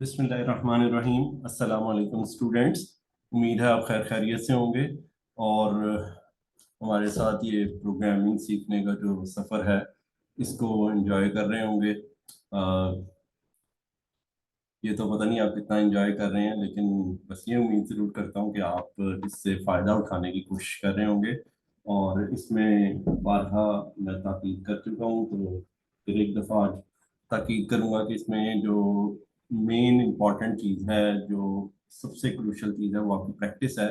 बिस्मिल्लाहिर्रहमानिर्रहीम। अस्सलाम वालेकुम स्टूडेंट्स। उम्मीद है आप खैर खैरियत से होंगे और हमारे साथ ये प्रोग्रामिंग सीखने का जो सफ़र है इसको एंजॉय कर रहे होंगे। ये तो पता नहीं आप कितना एंजॉय कर रहे हैं, लेकिन बस ये उम्मीद ज़रूर करता हूँ कि आप इससे फ़ायदा उठाने की कोशिश कर रहे होंगे। और इसमें बारहा मैं ताकीद कर चुका हूँ, तो फिर एक दफ़ा आज ताकीद करूँगा कि इसमें जो मेन इम्पॉर्टेंट चीज़ है, जो सबसे क्रूशल चीज़ है, वो आपकी प्रैक्टिस है।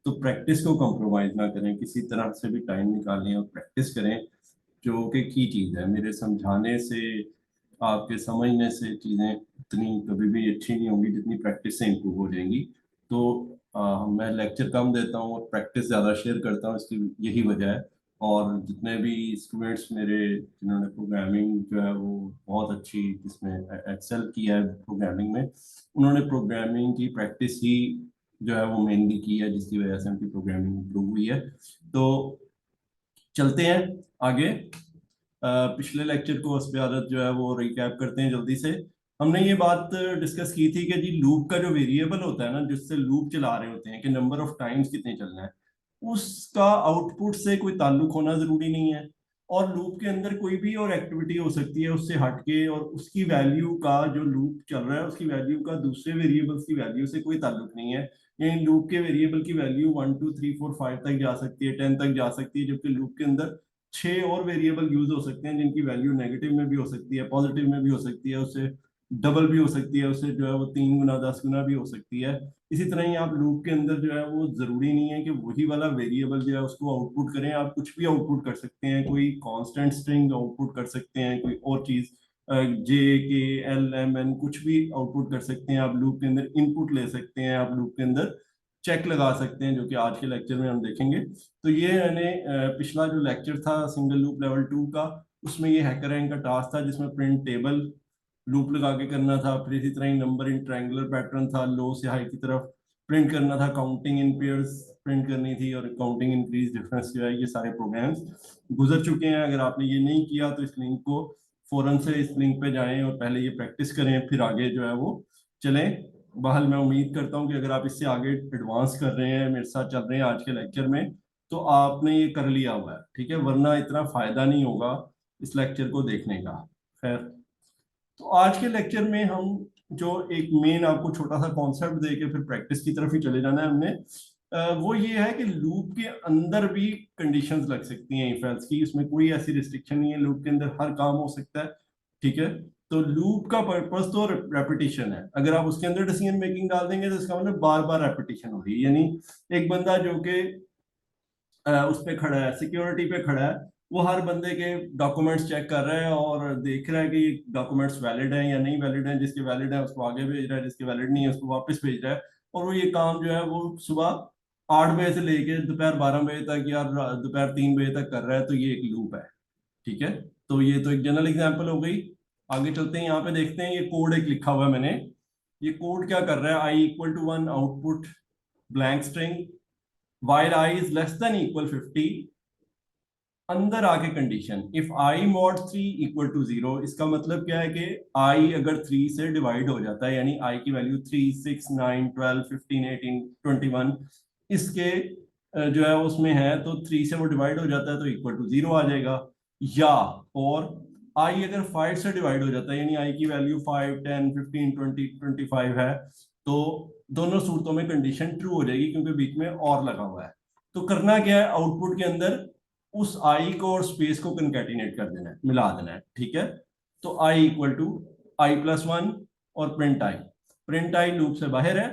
तो प्रैक्टिस को कंप्रोमाइज़ ना करें, किसी तरह से भी टाइम निकालें और प्रैक्टिस करें, जो कि की चीज़ है। मेरे समझाने से, आपके समझने से चीज़ें इतनी कभी भी अच्छी नहीं होंगी जितनी प्रैक्टिस से इम्प्रूव हो जाएंगी। तो मैं लेक्चर कम देता हूँ और प्रैक्टिस ज़्यादा शेयर करता हूँ, इसकी यही वजह है। और जितने भी स्टूडेंट्स मेरे जिन्होंने प्रोग्रामिंग जो है वो बहुत अच्छी जिसमें एक्सेल किया है प्रोग्रामिंग में, उन्होंने प्रोग्रामिंग की प्रैक्टिस ही जो है वो मेनली की है, जिसकी वजह से उनकी प्रोग्रामिंग इम्प्रूव हुई है। तो चलते हैं आगे। पिछले लेक्चर को उस पे आदत जो है वो रिकैप करते हैं जल्दी से। हमने ये बात डिस्कस की थी कि जी लूप का जो वेरिएबल होता है ना, जिससे लूप चला रहे होते हैं, कि नंबर ऑफ टाइम्स कितने चलना है, उसका आउटपुट से कोई ताल्लुक होना जरूरी नहीं है। और लूप के अंदर कोई भी और एक्टिविटी हो सकती है उससे हटके, और उसकी वैल्यू का, जो लूप चल रहा है उसकी वैल्यू का दूसरे वेरिएबल्स की वैल्यू से कोई ताल्लुक नहीं है। यानी लूप के वेरिएबल की वैल्यू 1 2 3 4 5 तक जा सकती है, 10 तक जा सकती है, जबकि लूप के अंदर 6 और वेरिएबल यूज हो सकते हैं जिनकी वैल्यू नेगेटिव में भी हो सकती है, पॉजिटिव में भी हो सकती है, उससे डबल भी हो सकती है, उससे जो है वो 3 गुना 10 गुना भी हो सकती है। इसी तरह ही आप लूप के अंदर जो है वो जरूरी नहीं है कि वही वाला वेरिएबल जो है उसको आउटपुट करें, आप कुछ भी आउटपुट कर सकते हैं। कोई कांस्टेंट स्ट्रिंग आउटपुट कर सकते हैं, कोई और चीज JKLMN कुछ भी आउटपुट कर सकते हैं। आप लूप के अंदर इनपुट ले सकते हैं, आप लूप के अंदर चेक लगा सकते हैं, जो कि आज के लेक्चर में हम देखेंगे। तो ये मैंने पिछला जो लेक्चर था सिंगल लूप लेवल 2 का, उसमें ये हैकर रैंक का टास्क था जिसमें प्रिंट टेबल लूप लगा के करना था। फिर इसी तरह ही नंबर इन ट्रायंगुलर पैटर्न था, लो से हाई की तरफ प्रिंट करना था, काउंटिंग इन पेयर्स प्रिंट करनी थी, और काउंटिंग इंक्रीज डिफरेंस जो है, ये सारे प्रोग्राम्स गुजर चुके हैं। अगर आपने ये नहीं किया तो इस लिंक को फौरन से इस लिंक पे जाएं और पहले ये प्रैक्टिस करें, फिर आगे जो है वो चलें। बहल मैं उम्मीद करता हूँ कि अगर आप इससे आगे एडवांस कर रहे हैं, मेरे साथ चल रहे हैं आज के लेक्चर में, तो आपने ये कर लिया हुआ है, ठीक है, वरना इतना फायदा नहीं होगा इस लेक्चर को देखने का। खैर, तो आज के लेक्चर में हम जो एक मेन आपको छोटा सा कॉन्सेप्ट दे के फिर प्रैक्टिस की तरफ ही चले जाना है हमने। वो ये है कि लूप के अंदर भी कंडीशंस लग सकती हैं इफ एल्स की, उसमें कोई ऐसी रिस्ट्रिक्शन नहीं है, लूप के अंदर हर काम हो सकता है, ठीक है। तो लूप का पर्पस तो रेपिटेशन है। अगर आप उसके अंदर डिसीजन मेकिंग डाल देंगे तो इसका मतलब बार बार रेपिटेशन हो रही है। यानी एक बंदा जो कि उस पे खड़ा है, सिक्योरिटी पे खड़ा है, वो हर बंदे के डॉक्यूमेंट्स चेक कर रहा है और देख रहा है कि डॉक्यूमेंट्स वैलिड हैं या नहीं वैलिड हैं। जिसके वैलिड है उसको आगे भेज रहा है, जिसके वैलिड नहीं है उसको वापस भेज रहा है। और वो ये काम जो है वो सुबह 8 बजे से लेके दोपहर 12 बजे तक या दोपहर 3 बजे तक कर रहा है। तो ये एक लूप है, ठीक है। तो ये तो एक जनरल एग्जांपल हो गई। आगे चलते हैं, यहाँ पे देखते हैं, ये कोड एक लिखा हुआ है मैंने। ये कोड क्या कर रहा है, i = 1 output blank string while I is less than equal 50। अंदर आके कंडीशन इफ I mod 3 = 0। इसका मतलब क्या है कि I अगर 3 से डिवाइड हो जाता है, यानी I की वैल्यू 3 6 9 12 15 18 21 इसके जो है उसमें है, तो 3 से वो डिवाइड हो जाता है तो =0 आ जाएगा। या और I अगर 5 से डिवाइड हो जाता है, यानी I की वैल्यू 5 10 15 20 25 है, तो दोनों सूरतों में कंडीशन ट्रू हो जाएगी, क्योंकि बीच में और लगा हुआ है। तो करना क्या है, आउटपुट के अंदर उस आई को और स्पेस को कंकैटिनेट कर देना है, मिला देना है, ठीक है। तो I = I+1 और प्रिंट आई लूप से बाहर है।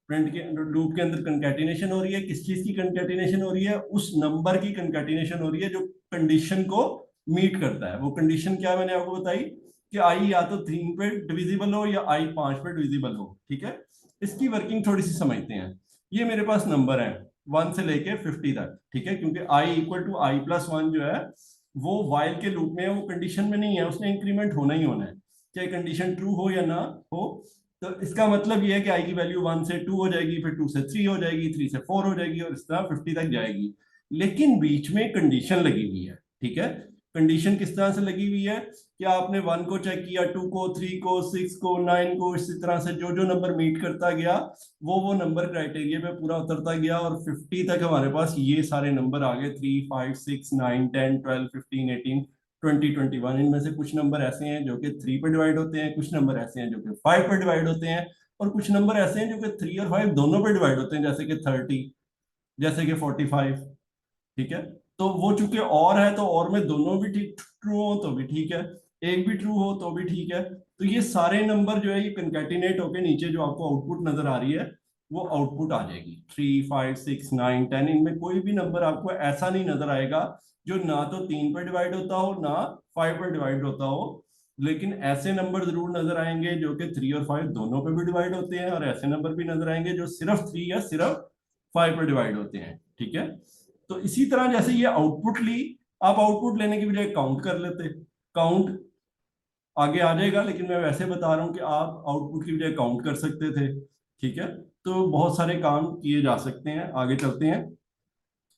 प्रिंट के लूप के अंदर कंकैटिनेशन हो रही है, किस चीज की कंकैटिनेशन हो रही है, उस नंबर की कंकैटिनेशन हो रही है जो कंडीशन को मीट करता है। वो कंडीशन क्या मैंने आपको बताई कि आई या तो 3 पे डिविजिबल हो या आई 5 पे डिविजिबल हो, ठीक है। इसकी वर्किंग थोड़ी सी समझते हैं। ये मेरे पास नंबर है 1 से लेके 50 तक, ठीक है, क्योंकि I = I+1 जो है वो वाइल के लूप में है, वो कंडीशन में नहीं है, उसने इंक्रीमेंट होना ही होना है, चाहे कंडीशन ट्रू हो या ना हो। तो इसका मतलब ये है कि आई की वैल्यू 1 से 2 हो जाएगी, फिर 2 से 3 हो जाएगी, 3 से 4 हो जाएगी, और इस तरह 50 तक जाएगी। लेकिन बीच में कंडीशन लगी हुई है, ठीक है। कंडीशन किस तरह से लगी हुई है कि आपने 1 को चेक किया, 2 को, 3 को, 6 को, 9 को, इसी तरह से जो जो नंबर मीट करता गया वो नंबर क्राइटेरिया पे पूरा उतरता गया और 50 तक हमारे पास ये सारे नंबर आ गए। 3, 5, 6, 9, 10, 12, 15, 18, 20, 21। इनमें से कुछ नंबर ऐसे हैं जो कि 3 पे डिवाइड होते हैं, कुछ नंबर ऐसे हैं जो कि 5 पे डिवाइड होते हैं, और कुछ नंबर ऐसे हैं जो कि 3 और 5 दोनों पे डिवाइड होते हैं, जैसे कि 30, जैसे कि 45। ठीक है, तो वो चूंकि और है तो और में दोनों भी ठीक ट्रू हो तो भी ठीक है, एक भी ट्रू हो तो भी ठीक है। तो ये सारे नंबर जो है ये कंकैटिनेट होके नीचे जो आपको आउटपुट नजर आ रही है वो आउटपुट आ जाएगी। 3, 5, 6, 9, 10, इनमें कोई भी नंबर आपको ऐसा नहीं नजर आएगा जो ना तो 3 पर डिवाइड होता हो ना 5 पर डिवाइड होता हो, लेकिन ऐसे नंबर जरूर नजर आएंगे जो कि 3 और 5 दोनों पे भी डिवाइड होते हैं, और ऐसे नंबर भी नजर आएंगे जो सिर्फ 3 या सिर्फ 5 पर डिवाइड होते हैं। ठीक है, तो इसी तरह जैसे ये आउटपुट ली, आप आउटपुट लेने की बजाय काउंट कर लेते, काउंट आगे आ जाएगा, लेकिन मैं वैसे बता रहा हूं कि आप आउटपुट की बजाय काउंट कर सकते थे। ठीक है, तो बहुत सारे काम किए जा सकते हैं। आगे चलते हैं,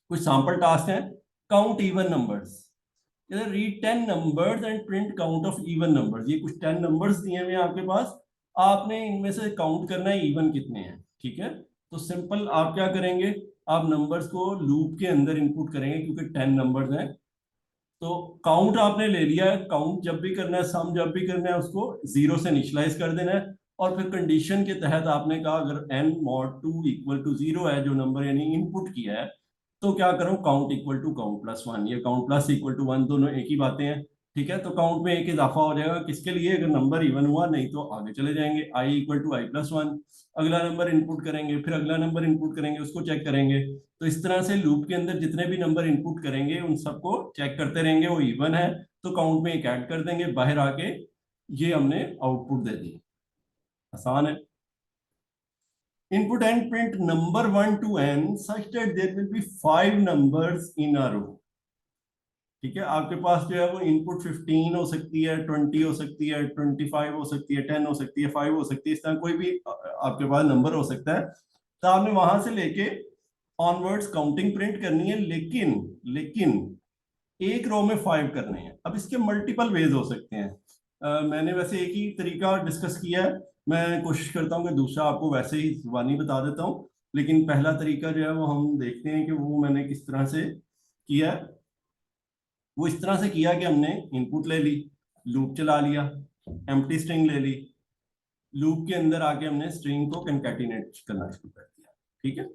कुछ सैंपल टास्क हैं। Count even numbers, read 10 numbers and print count of even numbers. ये कुछ 10 नंबर्स दिए हुए हैं आपके पास, आपने इनमें से काउंट करना है इवन कितने हैं। ठीक है, तो सिंपल आप क्या करेंगे, आप नंबर्स को लूप के अंदर इनपुट करेंगे क्योंकि 10 नंबर्स हैं। तो काउंट आपने ले लिया है, काउंट जब भी करना है, सम जब भी करना है, उसको 0 से इनिशियलाइज कर देना है। और फिर कंडीशन के तहत आपने कहा अगर n mod 2 इक्वल टू 0 है, जो नंबर यानी इनपुट किया है, तो क्या करो, count equal to count plus 1। ये काउंट प्लस इक्वल टू 1 दोनों एक ही बातें हैं। ठीक है, तो काउंट में एक इजाफा हो जाएगा, किसके लिए, अगर नंबर इवन हुआ, नहीं तो आगे चले जाएंगे। i equal to i plus 1, अगला नंबर इनपुट करेंगे, फिर अगला नंबर इनपुट करेंगे, उसको चेक करेंगे। तो इस तरह से लूप के अंदर जितने भी नंबर इनपुट करेंगे उन सबको चेक करते रहेंगे, वो इवन है तो काउंट में एक ऐड कर देंगे, बाहर आके ये हमने आउटपुट दे दी। आसान है। Input and print number 1 to n such that there will be 5 numbers in a row। ठीक है, आपके पास जो है वो इनपुट 15 हो सकती है, 20 हो सकती है, 25 हो सकती है, 10 हो सकती है, 5 हो सकती है, इस तरह कोई भी आपके पास नंबर हो सकता है। तो आपने वहां से लेके ऑनवर्ड्स काउंटिंग प्रिंट करनी है, लेकिन लेकिन एक रो में 5 करने हैं। अब इसके मल्टीपल वेज हो सकते हैं। मैंने वैसे एक ही तरीका डिस्कस किया है, मैं कोशिश करता हूँ कि दूसरा आपको वैसे ही जुबानी बता देता हूँ, लेकिन पहला तरीका जो है वो हम देखते हैं कि वो मैंने किस तरह से किया है। वो इस तरह से किया कि हमने इनपुट ले ली, लूप चला लिया, एम्प्टी स्ट्रिंग ले ली, लूप के अंदर आके हमने स्ट्रिंग को कंकैटिनेट करना शुरू कर दिया। ठीक है,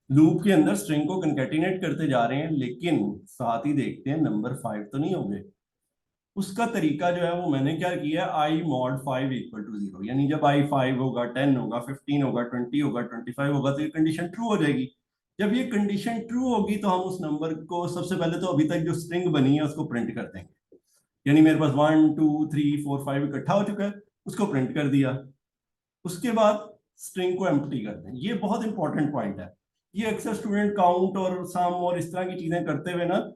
लूप के अंदर स्ट्रिंग को कंकैटिनेट करते जा रहे हैं, लेकिन साथ ही देखते हैं नंबर 5 तो नहीं हो गए। उसका तरीका जो है वो मैंने क्या किया, आई मॉड 5 इक्वल टू 0, यानी जब आई 5 होगा, 10 होगा, 15 होगा, 20 होगा, 25 होगा, तो ये कंडीशन ट्रू हो जाएगी। जब ये कंडीशन ट्रू होगी तो हम उस नंबर को सबसे पहले तो अभी तक जो स्ट्रिंग बनी है उसको प्रिंट कर देंगे। यानी मेरे पास 1, 2, 3, 4, 5 इकट्ठा हो चुका है, उसको प्रिंट कर दिया। उसके बाद स्ट्रिंग को एम्प्टी कर दें। ये बहुत इंपॉर्टेंट पॉइंट है। ये अक्सर स्टूडेंट काउंट और सम और इस तरह की चीजें करते हुए ना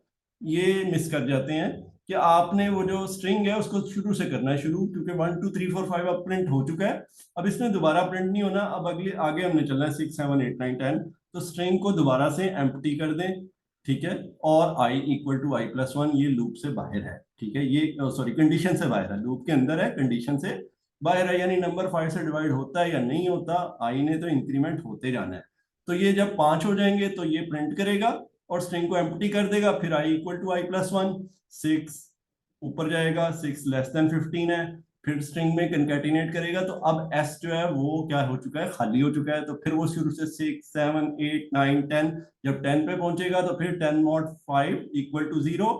ये मिस कर जाते हैं कि आपने वो जो स्ट्रिंग है उसको शुरू से करना है, शुरू, क्योंकि 1, 2, 3, 4, 5 अब प्रिंट हो चुका है, अब इसमें दोबारा प्रिंट नहीं होना। अब अगले आगे हमने चलना है 6, 7, 8, 9, 10। तो स्ट्रिंग को दोबारा से एम्प्टी कर दें। ठीक है, और i equal to i plus 1 ये लूप से बाहर है। ठीक है, ये सॉरी कंडीशन से बाहर है, लूप के अंदर है, कंडीशन से बाहर है, यानी नंबर 5 से डिवाइड होता है या नहीं होता, आई ने तो इंक्रीमेंट होते जाना है। तो ये जब 5 हो जाएंगे तो ये प्रिंट करेगा और स्ट्रिंग को एम्प्टी कर देगा। फिर i equal to i plus 1, 6 ऊपर जाएगा, 6 लेस देन 15 है, फिर स्ट्रिंग में कंकैटिनेट करेगा। तो अब s जो है वो क्या हो चुका है, खाली हो चुका है। तो फिर वो शुरू से 6, 7, 8, 9, 10, जब 10 पे पहुंचेगा तो फिर 10 mod 5 इक्वल टू 0,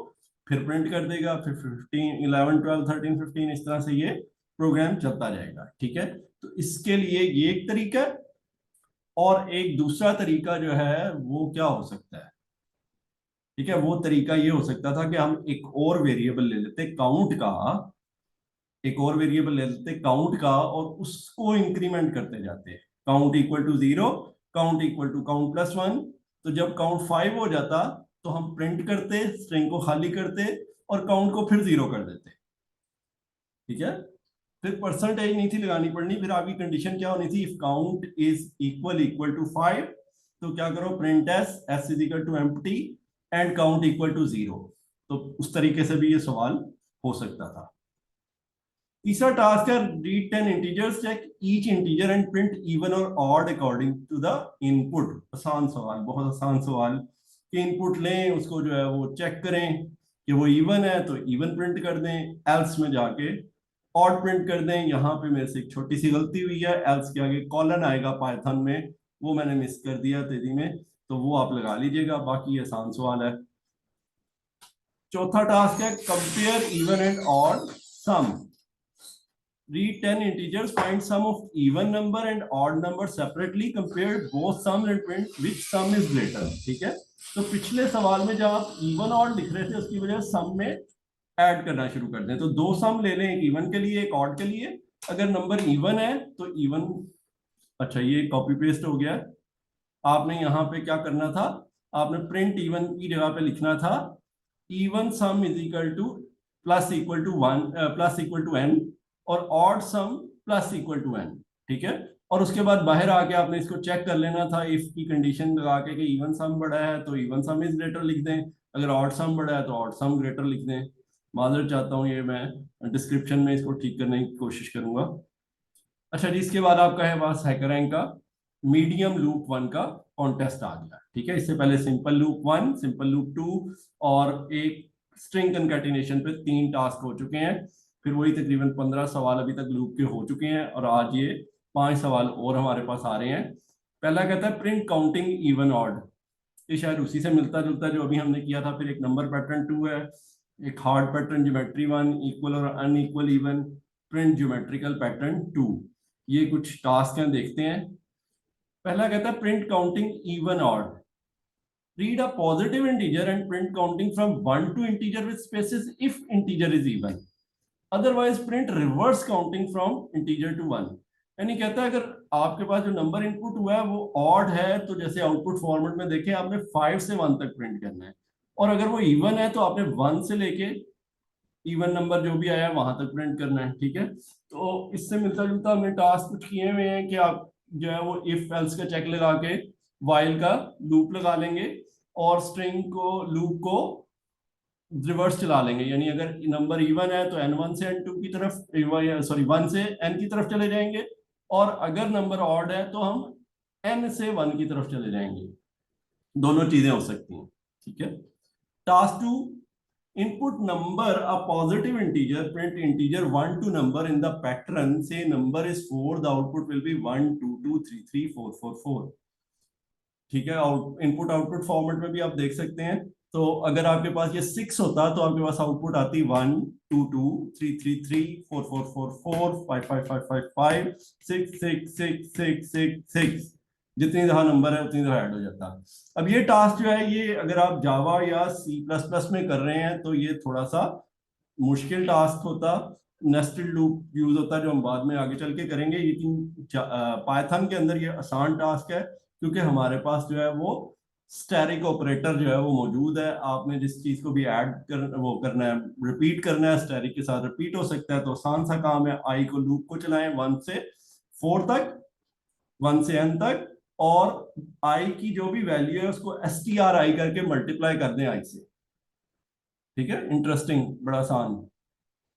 फिर प्रिंट कर देगा, फिर 15, 11, 12, 13, 15, इस तरह से ये प्रोग्राम चलता जाएगा। ठीक है, तो इसके लिए ये एक तरीका है। और एक दूसरा तरीका जो है वो क्या हो सकता है, ठीक है, वो तरीका ये हो सकता था कि हम एक और वेरिएबल ले लेते काउंट का, एक और वेरिएबल ले लेते काउंट का, और उसको इंक्रीमेंट करते जाते। Count equal to 0, count equal to count plus 1। तो जब काउंट 5 हो जाता तो हम प्रिंट करते, स्ट्रिंग को खाली करते और काउंट को फिर 0 कर देते। ठीक है, फिर परसेंटेज नहीं थी लगानी पड़नी, फिर आपकी कंडीशन क्या होनी थी, if count is equal to 5, तो क्या करो, print s is equal to empty and count equal to 0। तो उस तरीके से भी ये सवाल हो सकता था। तीसरा टास्क है read 10 integers, check each integer and print even और odd according to the input. आसान सवाल, बहुत आसान सवाल कि इनपुट लें, उसको जो है वो चेक करें कि वो इवन है तो इवन प्रिंट कर दें, एल्स में जाके ऑड प्रिंट कर दें। यहाँ पे मेरे से एक छोटी सी गलती हुई है, एल्स के आगे कॉलन आएगा पाइथन में, वो मैंने मिस कर दिया तेजी में, तो वो आप लगा लीजिएगा। बाकी आसान सवाल है। चौथा टास्क है compare even and odd sum. Read 10 integers, find sum of even number and odd number separately, compare both sums and print which sum is greater। ठीक है, तो पिछले सवाल में जब आप इवन ऑड लिख रहे थे उसकी वजह सम में ऐड करना शुरू कर दें। तो दो सम ले लें, एक इवन के लिए एक ऑड के लिए। अगर नंबर इवन है तो इवन, अच्छा ये कॉपी पेस्ट हो गया। आपने यहाँ पे क्या करना था, आपने प्रिंट इवन की जगह पे लिखना था even sum is equal to plus equal to one plus equal to n, और odd sum plus equal to n. ठीक है, और उसके बाद बाहर आके आपने इसको चेक कर लेना था इफ की कंडीशन लगा के कि इवन सम बड़ा है तो इवन सम इज ग्रेटर लिख दें, अगर ऑड सम बड़ा है तो ऑड सम ग्रेटर लिख दें। माजर चाहता हूँ, ये मैं डिस्क्रिप्शन में इसको ठीक करने की कोशिश करूंगा। अच्छा जी, इसके बाद आपका है पास हैकररैंक का मीडियम लूप 1 का कॉन्टेस्ट आ गया। ठीक है, इससे पहले सिंपल लूप 1, सिंपल लूप 2 और एक स्ट्रिंग कंकैटिनेशन पे 3 टास्क हो चुके हैं। फिर वही तकरीबन 15 सवाल अभी तक लूप के हो चुके हैं, और आज ये 5 सवाल और हमारे पास आ रहे हैं। पहला कहता है प्रिंट काउंटिंग इवन ऑड, ये शायद उसी से मिलता जुलता जो अभी हमने किया था। फिर एक नंबर पैटर्न 2 है, एक हार्ड पैटर्न ज्योमेट्री 1, इक्वल और unequal even, print geometrical pattern 2। ये कुछ टास्क हैं, देखते हैं। पहला कहता है print counting even odd. Read a positive integer and print counting from 1 to integer with spaces if integer is even. Otherwise print reverse counting from integer to 1। यानी कहता है अगर आपके पास जो नंबर इनपुट हुआ है वो ऑड है तो जैसे आउटपुट फॉर्मेट में देखें आपने 5 से 1 तक प्रिंट करना है, और अगर वो इवन है तो आपने 1 से लेके इवन नंबर जो भी आया है वहां तक प्रिंट करना है। ठीक है, तो इससे मिलता जुलता हमने टास्क कुछ किए हुए हैं कि आप जो है वो इफ एल्स का चेक लगा के वाइल का लूप लगा लेंगे और स्ट्रिंग को लूप को रिवर्स चला लेंगे। यानी अगर नंबर इवन है तो n1 से n2 की तरफ, सॉरी 1 से n की तरफ चले जाएंगे, और अगर नंबर ऑड है तो हम n से 1 की तरफ चले जाएंगे। दोनों चीजें हो सकती हैं। ठीक है, task 2, input number a positive integer, print integer 1 to number in the pattern, say number is 4, the output will be 1 2 2 3 3 4 4 4। ठीक है, इनपुट आउटपुट फॉर्मेट में भी आप देख सकते हैं। तो अगर आपके पास ये 6 होता तो आपके पास आउटपुट आती 1 2 2 3 3 3 4 4 4 4 5 5 5 5 5 6 6 6 6 6 6। जितनी दफा नंबर है उतनी दफा ऐड हो जाता। अब ये टास्क जो है ये अगर आप जावा या C++ में कर रहे हैं तो ये थोड़ा सा मुश्किल टास्क होता, नेस्टेड लूप यूज होता जो हम बाद में आगे चल के करेंगे। लेकिन पाइथन के अंदर ये आसान टास्क है क्योंकि हमारे पास जो है वो स्टैटिक ऑपरेटर जो है वो मौजूद है। आपने जिस चीज को भी ऐड कर वो करना है, रिपीट करना है, स्टैटिक के साथ रिपीट हो सकता है, तो आसान सा काम है। आई को लूप को चलाएं 1 से 4 तक, 1 से n तक, और आई की जो भी वैल्यू है उसको stri करके मल्टीप्लाई कर दें आई से। ठीक है, इंटरेस्टिंग, बड़ा आसान।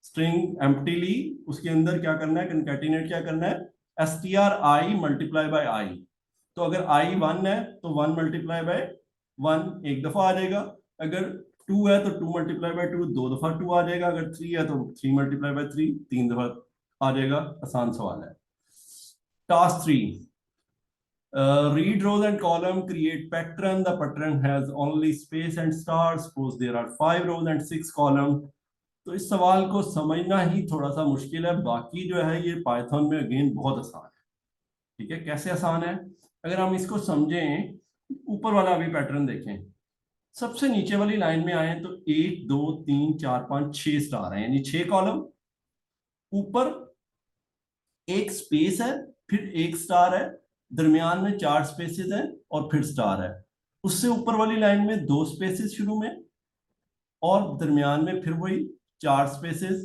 स्ट्रिंग एम्प्टीली उसके अंदर क्या करना है, कंकैटिनेट क्या करना है, stri मल्टीप्लाई बाय आई। तो अगर आई 1 है तो 1 मल्टीप्लाई बाय 1 एक दफा आ जाएगा, अगर 2 है तो 2 मल्टीप्लाई बाय 2 दो दफा 2 आ जाएगा, अगर 3 है तो 3 मल्टीप्लाई बाय 3 3 दफा आ जाएगा। आसान सवाल है। Task 3, read rows and column, create pattern, the pattern has only space and stars, suppose there are 5 rows and 6 column। तो इस सवाल को समझना ही थोड़ा सा मुश्किल है, बाकी जो है ये पाइथन में अगेन बहुत आसान है। ठीक है, कैसे आसान है, अगर हम इसको समझें, ऊपर वाला अभी पैटर्न देखें, सबसे नीचे वाली लाइन में आए तो 1 2 3 4 5 6 स्टार है, यानी 6 कॉलम। ऊपर एक स्पेस है, फिर एक स्टार है, दरमियान में 4 स्पेसेस हैं और फिर स्टार है। उससे ऊपर वाली लाइन में 2 स्पेसेस शुरू में, और दरमियान में फिर वही 4 स्पेसेस,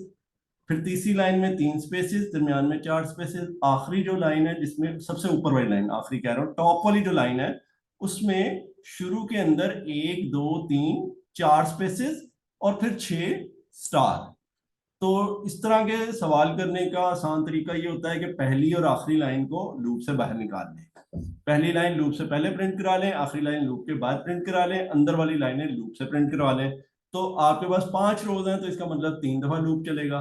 फिर तीसरी लाइन में 3 स्पेसेस, दरमियान में 4 स्पेसेस। आखिरी जो लाइन है जिसमें सबसे ऊपर वाली लाइन, आखिरी कह रहा हूँ, टॉप वाली जो लाइन है उसमें शुरू के अंदर 1 2 3 4 स्पेसेस और फिर 6 स्टार। तो इस तरह के सवाल करने का आसान तरीका ये होता है कि पहली और आखिरी लाइन को लूप से बाहर निकाल लें। पहली लाइन लूप से पहले प्रिंट करा लें, आखिरी लाइन लूप के बाद प्रिंट करा लें, अंदर वाली लाइनें लूप से प्रिंट करवा लें। तो आपके पास 5 रोज हैं, तो इसका मतलब 3 दफा लूप चलेगा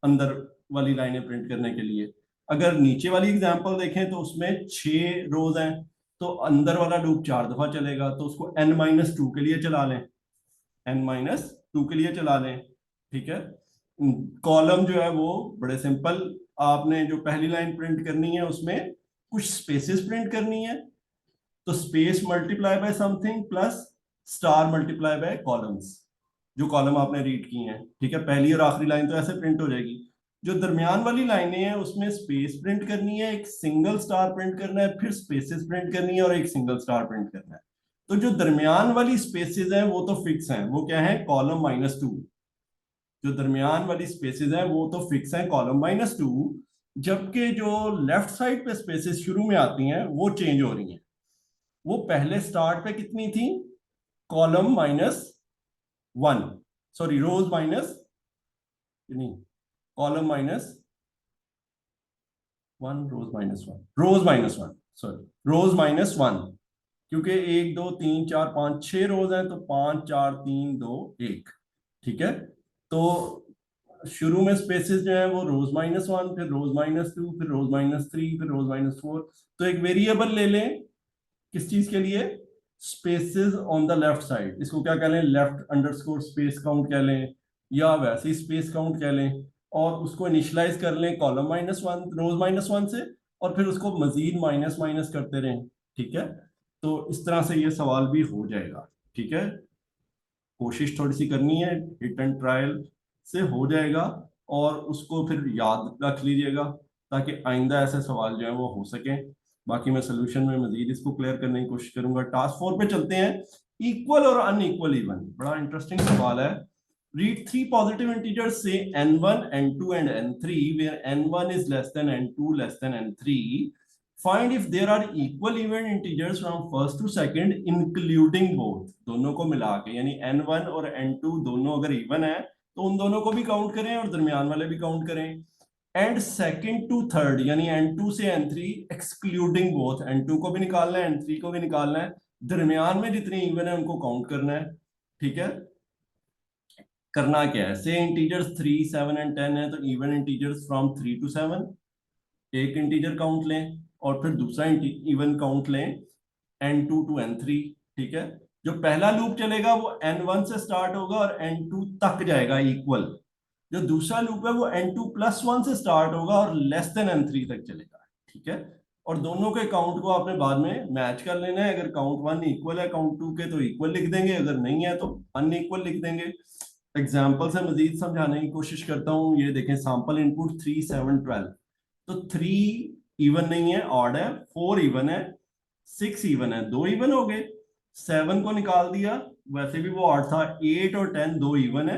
अंदर वाली लाइनें प्रिंट करने के लिए। अगर नीचे वाली एग्जांपल देखें तो उसमें 6 रोज हैं, तो अंदर वाला लूप 4 दफा चलेगा, तो उसको n-2 के लिए चला लें, n-2 के लिए चला लें। ठीक है। कॉलम जो है वो बड़े सिंपल, आपने जो पहली लाइन प्रिंट करनी है उसमें कुछ स्पेसेस प्रिंट करनी है, तो space multiply by something plus star multiply by columns, जो कॉलम आपने रीड की हैं। ठीक है, पहली और आखिरी लाइन तो ऐसे प्रिंट हो जाएगी। जो दरमियान वाली लाइनें हैं उसमें स्पेस प्रिंट करनी है, एक सिंगल स्टार प्रिंट करना है, फिर स्पेसेस प्रिंट करनी है और एक सिंगल स्टार प्रिंट करना है। तो जो दरमियान वाली स्पेसेस हैं वो तो फिक्स हैं, वो क्या है, कॉलम-2। जो दरमियान वाली स्पेसेस हैं वो तो फिक्स हैं, कॉलम-2। जबकि जो लेफ्ट साइड पे स्पेसेस शुरू में आती हैं वो चेंज हो रही हैं। वो पहले स्टार्ट पे कितनी थी, कॉलम-1, सॉरी रोज माइनस, नहीं, कॉलम-1, रोज-1, सॉरी, रोज-1, क्योंकि 1 2 3 4 5 6 रोज हैं, तो 5 4 3 2 1। ठीक है। तो शुरू में स्पेसेस जो है वो रोज-1, फिर रोज-2, फिर रोज-3, फिर रोज-4। तो एक वेरिएबल ले लें, किस चीज के लिए, spaces on the left side, इसको क्या कह लें, लेफ्ट अंडरस्कोर स्पेस काउंट कह लें, या वैसे ही स्पेस काउंट कह लें, और उसको इनिशियलाइज कर लें कॉलम-1, रोज-1 से, और फिर उसको मजीद माइनस माइनस करते रहें। ठीक है। तो इस तरह से ये सवाल भी हो जाएगा। ठीक है, कोशिश थोड़ी सी करनी है, हिट एंड ट्रायल से हो जाएगा, और उसको फिर याद रख लीजिएगा ताकि आइंदा ऐसे सवाल जो है वो हो सके। बाकी मैं सोल्यूशन में मजीद इसको क्लियर करने की कोशिश करूंगा। टास्क 4 पे चलते हैं। इक्वल और अनइक्वल इवन, बड़ा इंटरेस्टिंग सवाल है। रीड 3 पॉजिटिव इंटीजर्स से n1 n2 and n3 where n1 is less than n2 less than n3. Find if there are equal even integers from first to second including both. दोनों को मिला के, यानी n1 और n2 दोनों अगर even है तो उन दोनों को भी काउंट करें और दरमियान वाले भी काउंट करें। एंड सेकंड टू थर्ड, यानी n2 से n3 एक्सक्लूडिंग बोथ, n2 को भी निकालना है, n3 को भी निकालना है, दरमियान में जितने इवन है उनको काउंट करना है। ठीक है। करना क्या है, से इंटीजर्स 3 7 एंड 10 है, तो इवन इंटीजर्स फ्रॉम 3 to 7 एक इंटीजर काउंट लें, और फिर दूसरा इवन काउंट लें n2 to n3। ठीक है। जो पहला लूप चलेगा वो n1 से स्टार्ट होगा और n2 तक जाएगा इक्वल। जो दूसरा लूप है वो n2+1 से स्टार्ट होगा और लेस देन n3 तक चलेगा। ठीक है। और दोनों के काउंट को आपने बाद में मैच कर लेना है। अगर काउंट 1 इक्वल है काउंट 2 के तो इक्वल लिख देंगे, अगर नहीं है तो अनइक्वल लिख देंगे। एग्जाम्पल से मजीद समझाने की कोशिश करता हूँ। ये देखें, सैंपल इनपुट 3 7 12, तो 3 इवन नहीं है, ऑड है, 4 इवन है, 6 इवन है, 2 इवन हो गए। 7 को निकाल दिया, वैसे भी वो ऑड था। 8 और 10 2 इवन है,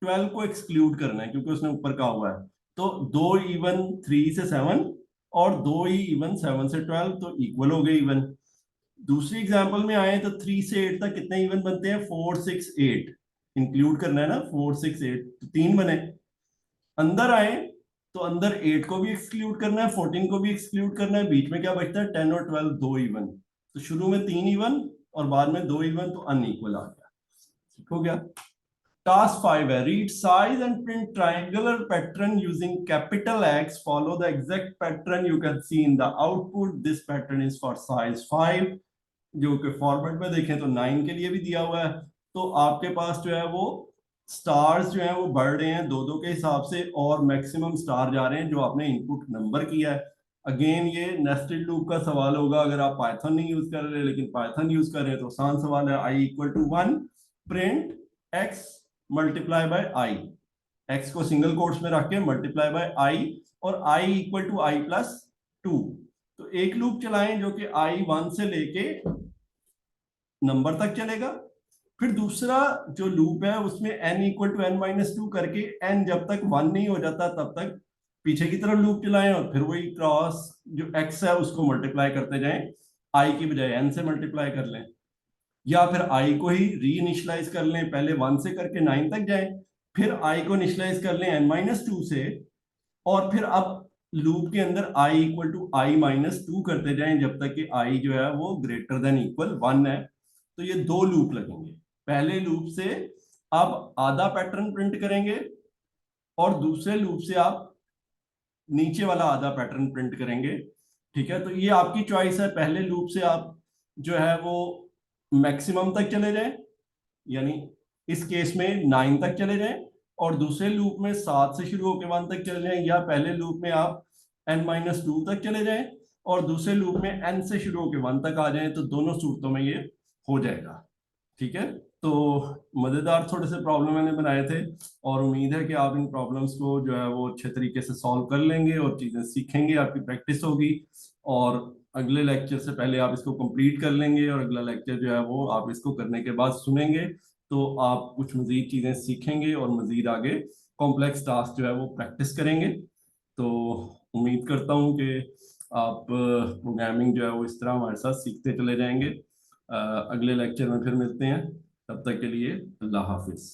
12 को एक्सक्लूड करना है क्योंकि उसने ऊपर कहा हुआ है, तो 2 इवन 3 से 7 और 2 ही इवन 7 से 12, तो इक्वल हो गए इवन। दूसरी एग्जांपल में आए तो 3 से 8 तक कितने इवन बनते हैं, 4 6 8, इंक्लूड करना है ना, 4 6 8, तो 3 बने। अंदर आए तो अंदर 8 को भी एक्सक्लूड करना है, 14 को भी एक्सक्लूड करना है, बीच में क्या बचता है, 10 और 12 2 इवन। तो शुरू में 3 इवन और बाद में 2 इवन, तो अनइक्वल आ गया। ठीक हो गया। टास्क 5 है, read size and print triangular pattern using capital X, follow the exact pattern you can see in the output, this pattern is for size 5। जो कि फॉर्मेट में देखें तो 9 के लिए भी दिया हुआ है। तो आपके पास जो है वो स्टार्स जो है वो बढ़ रहे हैं 2 2 के हिसाब से, और मैक्सिमम स्टार जा रहे हैं जो आपने इनपुट नंबर किया है। अगेन ये नेस्टेड लूप का सवाल होगा अगर आप पाइथन नहीं यूज कर रहे, लेकिन पाइथन यूज कर रहे हैं तो आसान सवाल है। i = 1, print x multiply by i, x को सिंगल कोट्स में रख के मल्टीप्लाई बाय i, और i = i+2। तो एक लूप चलाएं जो कि i 1 से लेके नंबर तक चलेगा। फिर दूसरा जो लूप है उसमें n = n-2 करके n जब तक 1 नहीं हो जाता तब तक पीछे की तरफ लूप चलाएं, और फिर वही क्रॉस जो x है उसको मल्टीप्लाई करते जाएं, i की बजाय n से मल्टीप्लाई कर लें। या फिर आई को ही री इनिशलाइज कर लें, पहले 1 से करके 9 तक जाएं, फिर आई को इनिशलाइज कर लें n-2 से, और फिर अब लूप के अंदर i इक्वल टू i-2 करते जाएं जब तक कि i जो है वो ग्रेटर देन इक्वल 1 है। तो ये 2 लूप लगेंगे। पहले लूप से आप आधा पैटर्न प्रिंट करेंगे और दूसरे लूप से आप नीचे वाला आधा पैटर्न प्रिंट करेंगे। ठीक है, तो ये आपकी चॉइस है। पहले लूप से आप जो है वो मैक्सिमम तक चले जाएं, यानी इस केस में 9 तक चले जाएं, और दूसरे लूप में 7 से शुरू होकर 1 तक चले जाएं, या पहले लूप में आप n-2 तक चले जाएं और दूसरे लूप में n से शुरू होकर 1 तक आ जाएं। तो दोनों सूरतों में ये हो जाएगा। ठीक है, तो मजेदार थोड़े से प्रॉब्लम मैंने बनाए थे, और उम्मीद है कि आप इन प्रॉब्लम्स को जो है वो अच्छे तरीके से सॉल्व कर लेंगे और चीजें सीखेंगे, आपकी प्रैक्टिस होगी, और अगले लेक्चर से पहले आप इसको कंप्लीट कर लेंगे, और अगला लेक्चर जो है वो आप इसको करने के बाद सुनेंगे, तो आप कुछ मजीद चीजें सीखेंगे और मजीद आगे कॉम्प्लेक्स टास्क जो है वो प्रैक्टिस करेंगे। तो उम्मीद करता हूँ कि आप प्रोग्रामिंग जो है वो इस तरह हमारे साथ सीखते चले जाएंगे। अगले लेक्चर में फिर मिलते हैं, तब तक के लिए अल्लाह हाफिज।